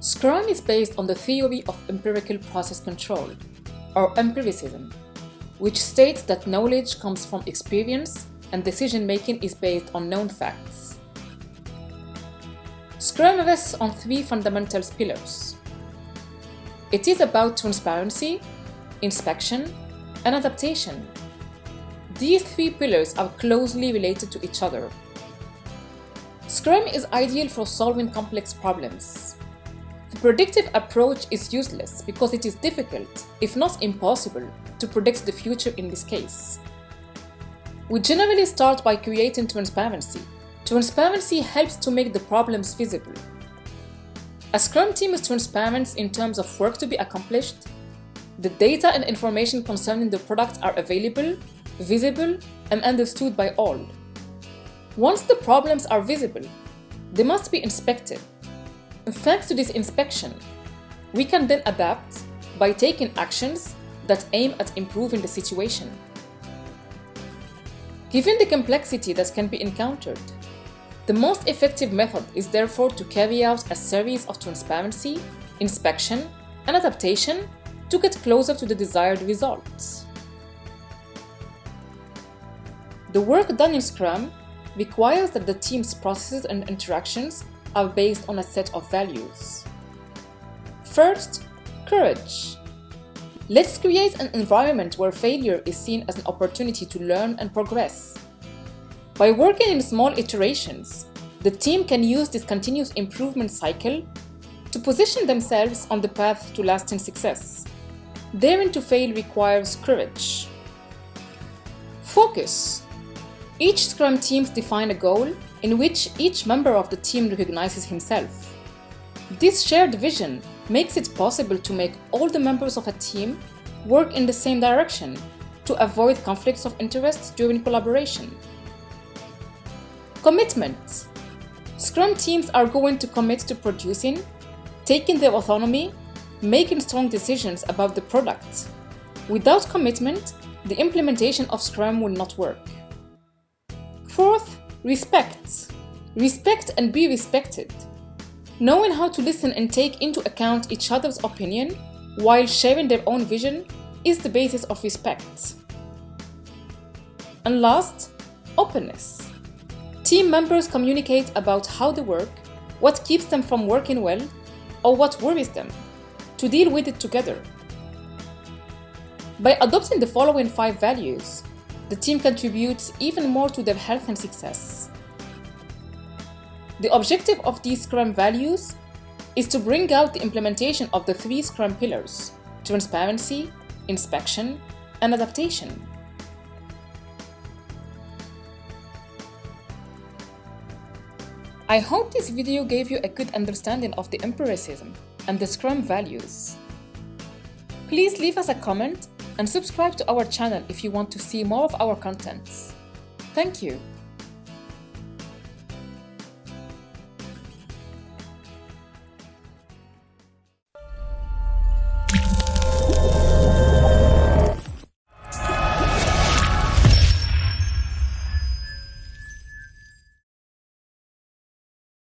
Scrum is based on the theory of empirical process control, or empiricism, which states that knowledge comes from experience and decision-making is based on known facts. Scrum rests on three fundamental pillars. It is about transparency, inspection, and adaptation. These three pillars are closely related to each other. Scrum is ideal for solving complex problems. The predictive approach is useless because it is difficult, if not impossible, to predict the future in this case. We generally start by creating transparency. Transparency helps to make the problems visible. A Scrum team is transparent in terms of work to be accomplished. The data and information concerning the product are available, visible, and understood by all. Once the problems are visible, they must be inspected. Thanks to this inspection, we can then adapt by taking actions that aim at improving the situation. Given the complexity that can be encountered, the most effective method is therefore to carry out a series of transparency, inspection, and adaptation to get closer to the desired results. The work done in Scrum requires that the team's processes and interactions are based on a set of values. First, courage. Let's create an environment where failure is seen as an opportunity to learn and progress. By working in small iterations, the team can use this continuous improvement cycle to position themselves on the path to lasting success. Daring to fail requires courage. Focus. Each Scrum teams define a goal in which each member of the team recognizes himself. This shared vision makes it possible to make all the members of a team work in the same direction to avoid conflicts of interest during collaboration. Commitment. Scrum teams are going to commit to producing, taking their autonomy, making strong decisions about the product. Without commitment, the implementation of Scrum will not work. Fourth, respect. Respect and be respected. Knowing how to listen and take into account each other's opinion while sharing their own vision is the basis of respect. And last, openness. Team members communicate about how they work, what keeps them from working well, or what worries them, to deal with it together. By adopting the following 5 values, the team contributes even more to their health and success. The objective of these Scrum values is to bring out the implementation of the 3 Scrum pillars: transparency, inspection, and adaptation. I hope this video gave you a good understanding of the empiricism and the Scrum values. Please leave us a comment and subscribe to our channel if you want to see more of our contents. Thank you.